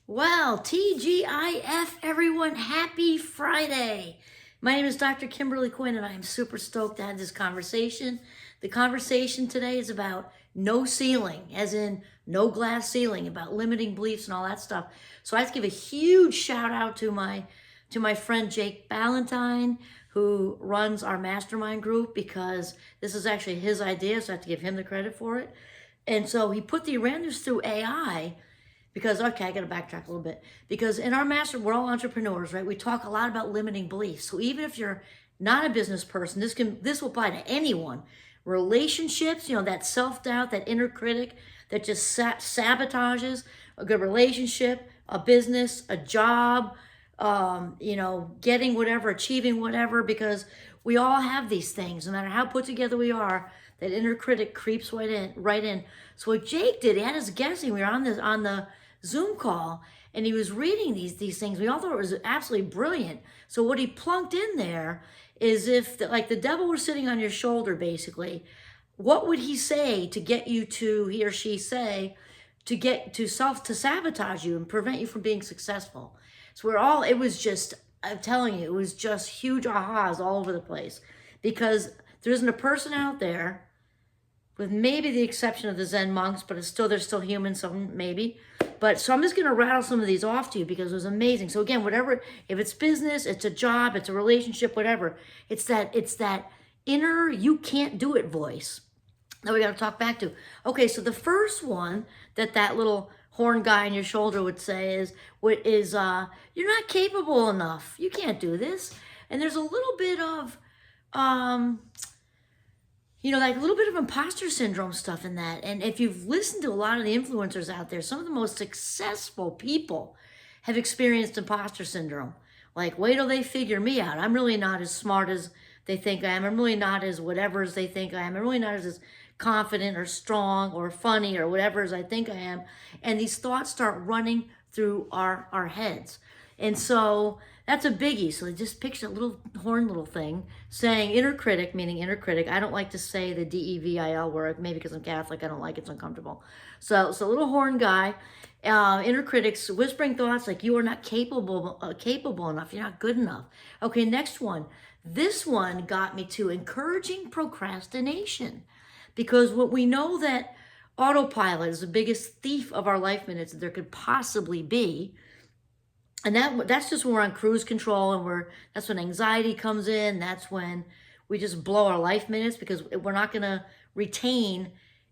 Well, TGIF, everyone. Happy Friday. My name is Dr. Kimberly Quinn, and I am super stoked to have this conversation. The conversation today is about no ceiling, as in no glass ceiling, about limiting beliefs and all that stuff. So I have to give a huge shout out to my friend Jake Ballantyne, who runs our mastermind group, because this is actually his idea, so I have to give him the credit for it. And so he ran this through AI. Because, okay, I got to backtrack a little bit. Because in our master, we're all entrepreneurs, right? We talk a lot about limiting beliefs. So even if you're not a business person, this will apply to anyone. Relationships, that self-doubt, that inner critic that just sabotages a good relationship, a business, a job, getting whatever, achieving whatever, because we all have these things. No matter how put together we are, that inner critic creeps right in. So what Jake did, he had us guessing. We were on the Zoom call, and he was reading these things. We all thought it was absolutely brilliant. So what he plunked in there is, if like the devil were sitting on your shoulder, basically, what would he say to get you to, he or she say, to get to sabotage you and prevent you from being successful? So it was just, I'm telling you, it was just huge ahas all over the place, because there isn't a person out there, with maybe the exception of the Zen monks, but they're still human, so maybe. But so I'm just going to rattle some of these off to you because it was amazing. So again, whatever, if it's business, it's a job, it's a relationship, whatever, it's that inner "you can't do it" voice that we got to talk back to. Okay, so the first one that little horn guy on your shoulder would say is you're not capable enough. You can't do this. And there's a little bit of like a little bit of imposter syndrome stuff in that. And if you've listened to a lot of the influencers out there, some of the most successful people have experienced imposter syndrome. Like, wait till they figure me out. I'm really not as smart as they think I am. I'm really not as whatever as they think I am. I'm really not as confident or strong or funny or whatever as I think I am. And these thoughts start running through our heads. And so that's a biggie. So just picture a little thing saying inner critic, meaning inner critic. I don't like to say the DEVIL word, maybe because I'm Catholic. I don't like it, it's uncomfortable. So little horn guy, inner critics whispering thoughts like you are not capable enough. You're not good enough. Okay, next one. This one got me to encouraging procrastination, because what we know that autopilot is the biggest thief of our life minutes that there could possibly be. And that's just when we're on cruise control, and that's when anxiety comes in. That's when we just blow our life minutes, because we're not going to retain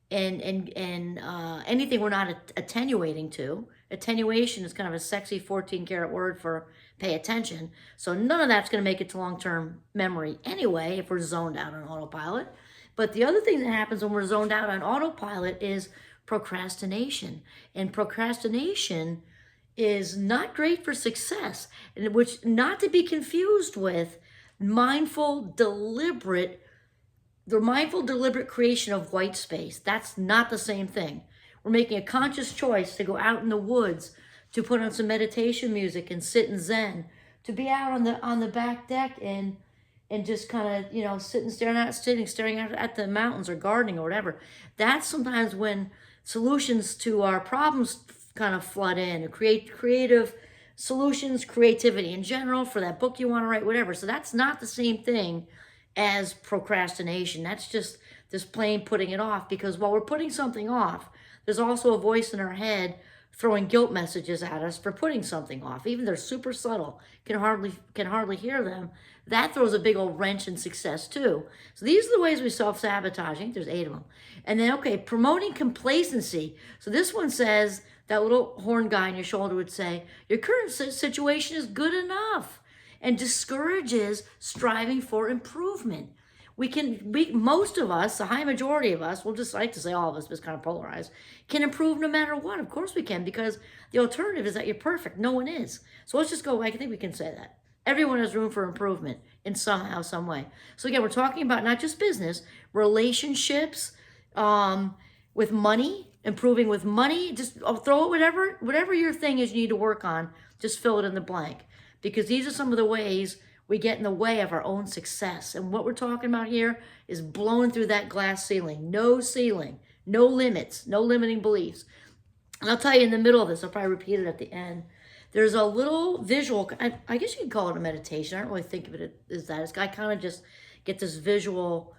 and anything we're not attenuating to. Attenuation is kind of a sexy 14-karat word for pay attention. So none of that's going to make it to long-term memory anyway if we're zoned out on autopilot. But the other thing that happens when we're zoned out on autopilot is procrastination. And procrastination is not great for success, and which not to be confused with the mindful, deliberate creation of white space. That's not the same thing. We're making a conscious choice to go out in the woods, to put on some meditation music and sit in Zen, to be out on the back deck and just kind of staring out at the mountains, or gardening or whatever. That's sometimes when solutions to our problems kind of flood in, and create creative solutions, creativity in general for that book you want to write, whatever. So that's not the same thing as procrastination. That's just this plain putting it off, because while we're putting something off, there's also a voice in our head throwing guilt messages at us for putting something off. Even they're super subtle, can hardly hear them. That throws a big old wrench in success too. So these are the ways we self-sabotage. I think there's 8 of them. And then, okay, promoting complacency. So this one says, that little horn guy on your shoulder would say, your current situation is good enough, and discourages striving for improvement. Most of us, the high majority of us, we'll just like to say all of us, but it's kind of polarized, can improve no matter what. Of course we can, because the alternative is that you're perfect. No one is. So let's just go, I think we can say that. Everyone has room for improvement in somehow, some way. So again, we're talking about not just business, relationships, with money, improving with money. Just throw it, whatever your thing is you need to work on, just fill it in the blank. Because these are some of the ways we get in the way of our own success. And what we're talking about here is blowing through that glass ceiling. No ceiling, no limits, no limiting beliefs. And I'll tell you in the middle of this, I'll probably repeat it at the end. There's a little visual, I guess you could call it a meditation. I don't really think of it as that. I kind of just get this visual,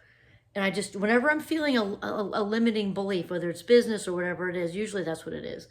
and I just, whenever I'm feeling a limiting belief, whether it's business or whatever it is, usually that's what it is.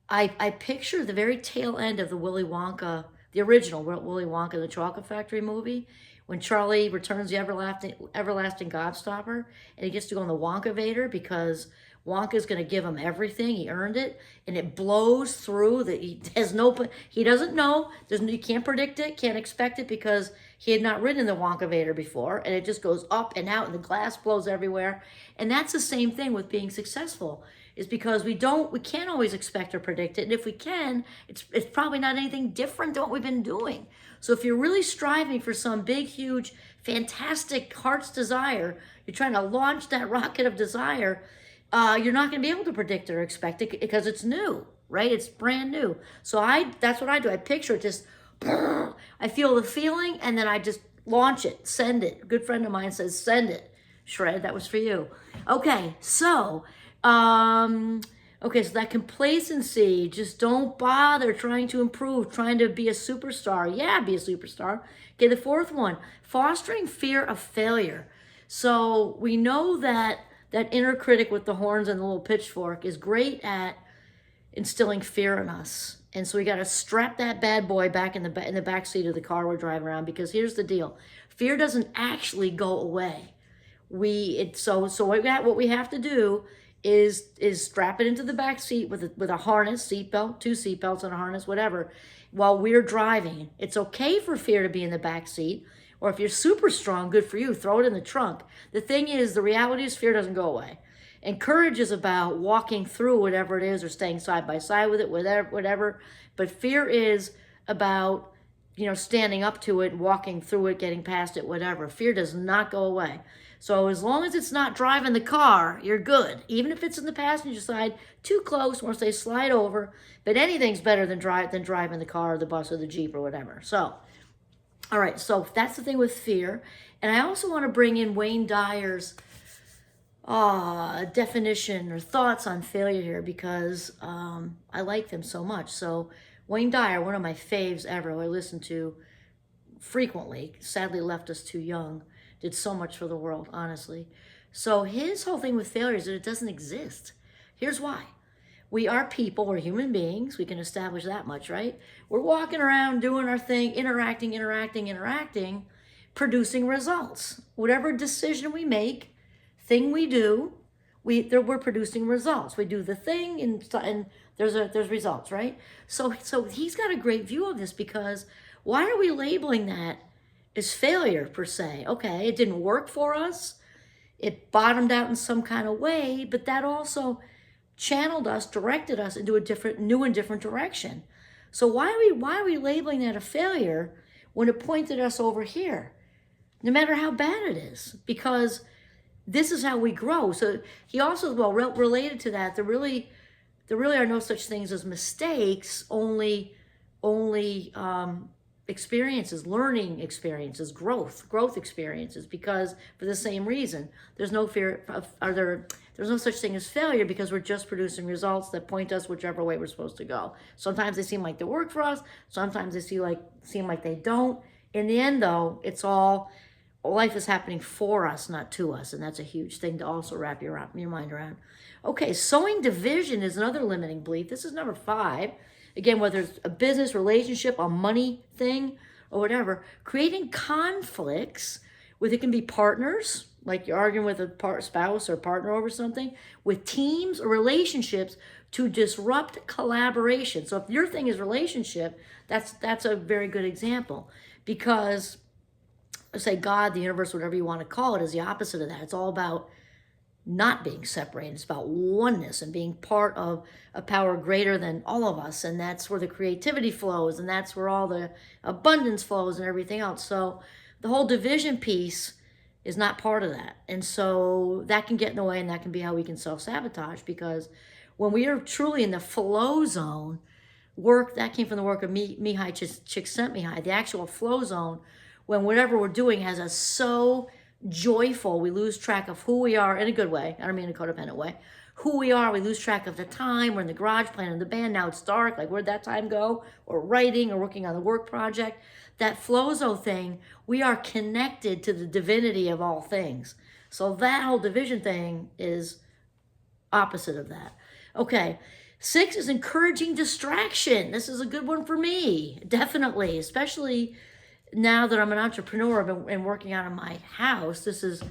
I picture the very tail end of the Willy Wonka, the original Willy Wonka, the Chocolate Factory movie, when Charlie returns the everlasting gobstopper, and he gets to go on the Wonkavator because Wonka's going to give him everything. He earned it, and it blows through. He doesn't know. You can't predict it, can't expect it because he had not ridden the Wonkavator before, and it just goes up and out, and the glass blows everywhere. And that's the same thing with being successful, is because we can't always expect or predict it. And if we can, it's probably not anything different than what we've been doing. So if you're really striving for some big, huge, fantastic heart's desire, you're trying to launch that rocket of desire, you're not going to be able to predict it or expect it because it's new, right? It's brand new. So that's what I do. I picture it just, I feel the feeling, and then I just launch it, send it. A good friend of mine says, send it. Shred, that was for you. Okay, so that complacency, just don't bother trying to improve, trying to be a superstar. Yeah, be a superstar. Okay, the fourth one, fostering fear of failure. So we know that inner critic with the horns and the little pitchfork is great at instilling fear in us. And so we got to strap that bad boy back in the back seat of the car we're driving around, because here's the deal. Fear doesn't actually go away. What we have to do is strap it into the back seat with a harness, seatbelt, 2 seatbelts and a harness, whatever, while we're driving. It's okay for fear to be in the back seat, or if you're super strong, good for you, throw it in the trunk. The thing is, the reality is fear doesn't go away. And courage is about walking through whatever it is, or staying side by side with it, whatever. But fear is about, standing up to it, walking through it, getting past it, whatever. Fear does not go away. So as long as it's not driving the car, you're good. Even if it's in the passenger side, too close, once they slide over. But anything's better than driving the car or the bus or the Jeep or whatever. So, all right, so that's the thing with fear. And I also want to bring in Wayne Dyer's definition or thoughts on failure here, because I like them so much. So Wayne Dyer, one of my faves ever, who I listen to frequently, sadly left us too young, did so much for the world, honestly. So his whole thing with failure is that it doesn't exist. Here's why. We are people, we're human beings, we can establish that much, right? We're walking around doing our thing, interacting, producing results. Whatever decision we make, thing we do, we're producing results. We do the thing, and there's results, right? So he's got a great view of this, because why are we labeling that as failure per se? Okay, it didn't work for us. It bottomed out in some kind of way, but that also channeled us, directed us into a new and different direction. So why are we labeling that a failure when it pointed us over here? No matter how bad it is, because this is how we grow. So he also, related to that, there really are no such things as mistakes, only experiences, learning experiences, growth experiences, because for the same reason, there's no such thing as failure, because we're just producing results that point us whichever way we're supposed to go. Sometimes they seem like they work for us, sometimes they seem like they don't. In the end, though, life is happening for us, not to us, and that's a huge thing to also wrap your mind around. Okay, sowing division is another limiting belief. This is number 5. Again, whether it's a business relationship, a money thing, or whatever, creating conflicts it can be partners, like you're arguing with a spouse or partner over something, with teams or relationships to disrupt collaboration. So if your thing is relationship, that's a very good example, because say God, the universe, whatever you want to call it, is the opposite of that. It's all about not being separated. It's about oneness and being part of a power greater than all of us. And that's where the creativity flows, and that's where all the abundance flows and everything else. So the whole division piece is not part of that. And so that can get in the way, and that can be how we can self-sabotage, because when we are truly in the flow zone, that came from the work of Mihai Csikszentmihalyi, the actual flow zone, when whatever we're doing has us so joyful, we lose track of who we are, in a good way, I don't mean in a codependent way, who we are. We lose track of the time. We're in the garage playing in the band. Now it's dark. Like, where'd that time go? Or writing or working on the work project. That flozo thing, we are connected to the divinity of all things. So that whole division thing is opposite of that. Okay. 6 is encouraging distraction. This is a good one for me, definitely, especially now that I'm an entrepreneur and working out of my house. This is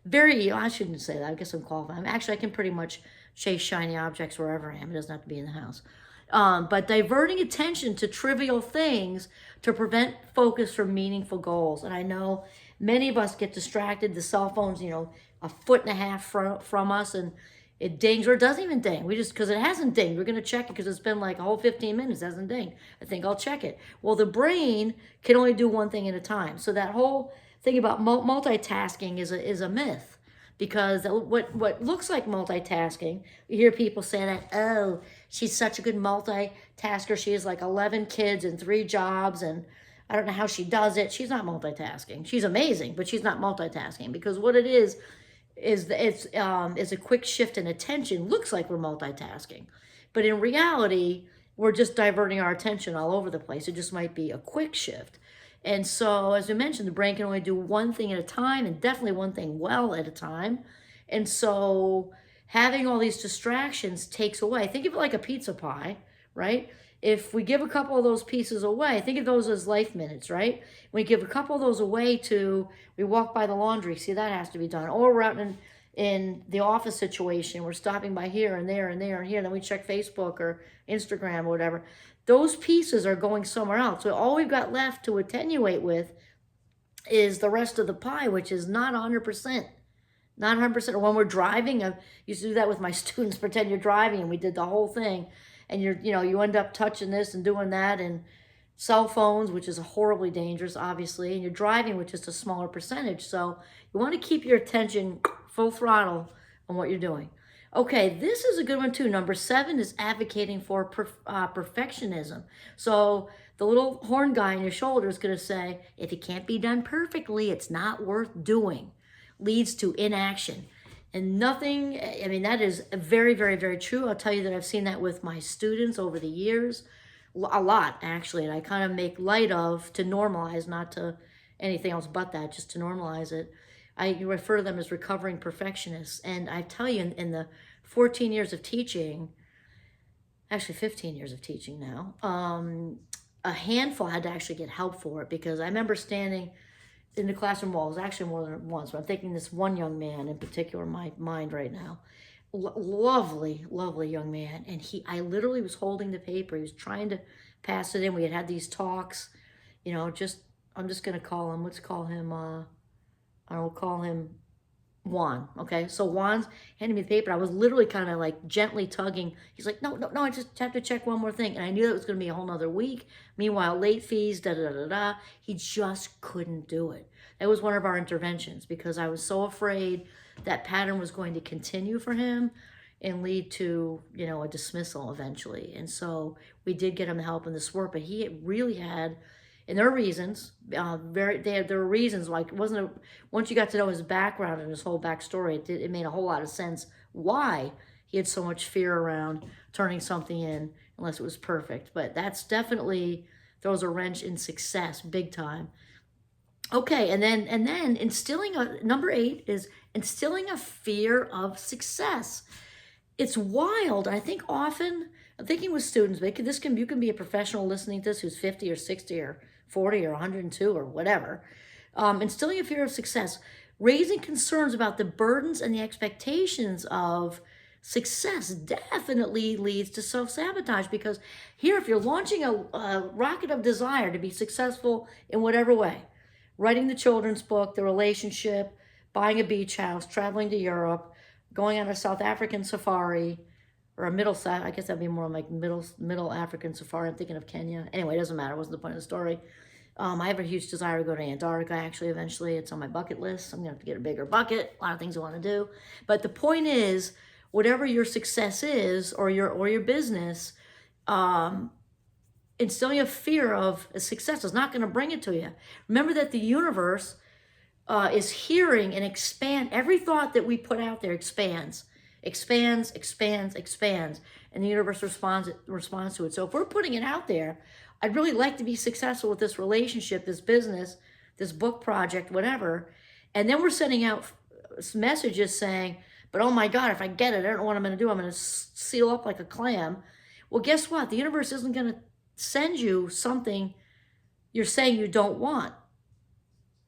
very, I shouldn't say that. I guess I'm qualified. Actually, I can pretty much chase shiny objects wherever I am. It doesn't have to be in the house. But diverting attention to trivial things to prevent focus from meaningful goals. And I know many of us get distracted. The cell phone's, a foot and a half from us, and it dings, or it doesn't even ding. We just, because it hasn't dinged, we're going to check it because it's been like a whole 15 minutes, it hasn't dinged. I think I'll check it. Well, the brain can only do one thing at a time. So that whole thing about multitasking is a myth, because what looks like multitasking, you hear people say that, oh, she's such a good multitasker. She has like 11 kids and 3 jobs, and I don't know how she does it. She's not multitasking. She's amazing, but she's not multitasking, because what it is it's a quick shift in attention. Looks like we're multitasking, but in reality, we're just diverting our attention all over the place. It just might be a quick shift. And so, as we mentioned, the brain can only do one thing at a time, and definitely one thing well at a time. And so having all these distractions takes away. Think of it like a pizza pie, right? If we give a couple of those pieces away, think of those as life minutes, right? We give a couple of those away we walk by the laundry, see, that has to be done. Or we're out in the office situation, we're stopping by here and there and there and here, and then we check Facebook or Instagram or whatever. Those pieces are going somewhere else. So all we've got left to attenuate with is the rest of the pie, which is not 100%. Not 100%. Or when we're driving, I used to do that with my students, pretend you're driving, and we did the whole thing. And you end up touching this and doing that, and cell phones, which is horribly dangerous, obviously, and you're driving with just a smaller percentage. So you want to keep your attention full throttle on what you're doing. Okay, this is a good one too. Number 7 is advocating for perfectionism. So the little horn guy on your shoulder is going to say, if it can't be done perfectly, it's not worth doing. Leads to inaction. And nothing, I mean, that is very, very, very true. I'll tell you that I've seen that with my students over the years. A lot, actually. And I kind of make light of, to normalize, not to anything else but that, just to normalize it. I refer to them as recovering perfectionists. And I tell you, in the 14 years of teaching, actually 15 years of teaching now, a handful had to actually get help for it, because I remember standing in the classroom walls, actually more than once, but I'm thinking this one young man in particular in my mind right now. Lovely, lovely young man. And I literally was holding the paper. He was trying to pass it in. We had these talks, I'm just going to call him, let's call him, I will call him Juan. Okay. So Juan's handing me the paper. I was literally kind of like gently tugging. He's like, no, I just have to check one more thing. And I knew that was going to be a whole nother week. Meanwhile, late fees, He just couldn't do it. That was one of our interventions, because I was so afraid that pattern was going to continue for him and lead to, a dismissal eventually. And so we did get him help in this work, but he really had, and there are reasons, there were reasons, like, once you got to know his background and his whole backstory, it made a whole lot of sense why he had so much fear around turning something in unless it was perfect. But that's definitely throws a wrench in success, big time. Okay, and then number 8 is instilling a fear of success. It's wild. I think often, I'm thinking with students, you can be a professional listening to this who's 50 or 60 or 40 or 102 or whatever. Instilling a fear of success, raising concerns about the burdens and the expectations of success definitely leads to self-sabotage, because here, if you're launching a rocket of desire to be successful in whatever way, writing the children's book, the relationship, buying a beach house, traveling to Europe, going on a South African safari, or I guess that'd be more like middle African safari. I'm thinking of Kenya. Anyway, it doesn't matter. It wasn't the point of the story. I have a huge desire to go to Antarctica, actually, eventually. It's on my bucket list. I'm going to have to get a bigger bucket. A lot of things I want to do. But the point is, whatever your success is, or your business, instilling a fear of success is not going to bring it to you. Remember that the universe is hearing and expand. Every thought that we put out there expands. expands, and the universe responds to it. So if we're putting it out there, I'd really like to be successful with this relationship, this business, this book project, whatever. And then we're sending out messages saying, but oh my God, if I get it, I don't know what I'm going to do. I'm going to seal up like a clam. Well, guess what? The universe isn't going to send you something you're saying you don't want,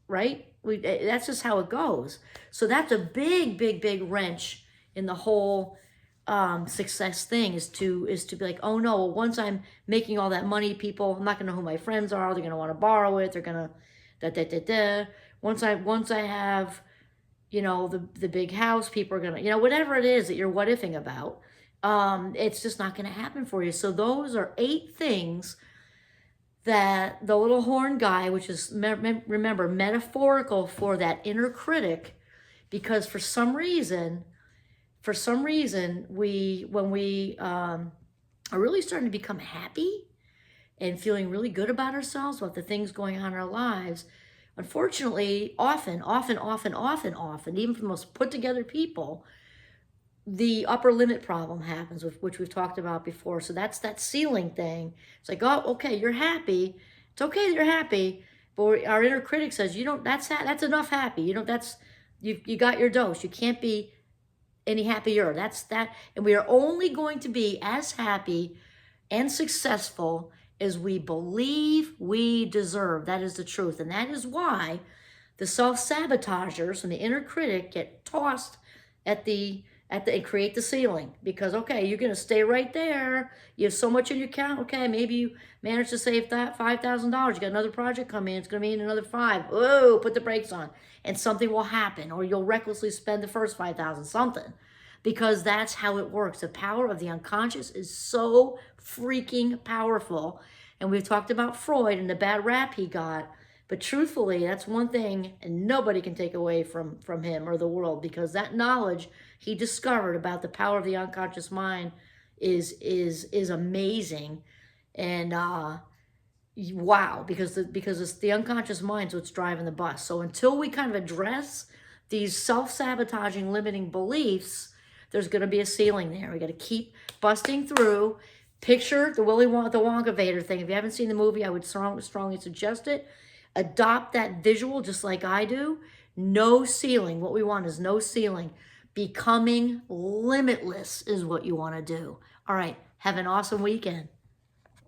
right? That's just how it goes. So that's a big wrench in the whole success thing, is to be like, oh no, well, once I'm making all that money, people, I'm not gonna know who my friends are. They're gonna want to borrow it. They're gonna Once I have, the big house, people are gonna, whatever it is that you're what ifing about, it's just not gonna happen for you. So those are 8 things that the little horn guy, which is, remember, metaphorical for that inner critic, because for some reason, when we are really starting to become happy and feeling really good about ourselves, about the things going on in our lives, unfortunately, often, even for the most put together people, the upper limit problem happens, which we've talked about before. So that's that ceiling thing. It's like, oh, okay, you're happy. It's okay that you're happy, but our inner critic says, that's enough happy. You got your dose. You can't be any happier. That's that. And we are only going to be as happy and successful as we believe we deserve. That is the truth. And that is why the self-sabotagers and the inner critic get tossed and create the ceiling. Because, okay, you're going to stay right there. You have so much in your account. Okay, maybe you managed to save that $5,000. You got another project coming in. It's going to mean another 5. Whoa, put the brakes on. And something will happen. Or you'll recklessly spend the first 5,000, something. Because that's how it works. The power of the unconscious is so freaking powerful. And we've talked about Freud and the bad rap he got. But truthfully, that's one thing and nobody can take away from him or the world, because that knowledge he discovered about the power of the unconscious mind is amazing. And wow, because it's the unconscious mind's what's driving the bus. So until we kind of address these self-sabotaging limiting beliefs, there's going to be a ceiling there. We got to keep busting through. Picture the Wonka Vader thing. If you haven't seen the movie, I would strongly suggest it. Adopt that visual just like I do. No ceiling. What we want is no ceiling. Becoming limitless is what you want to do. All right. Have an awesome weekend.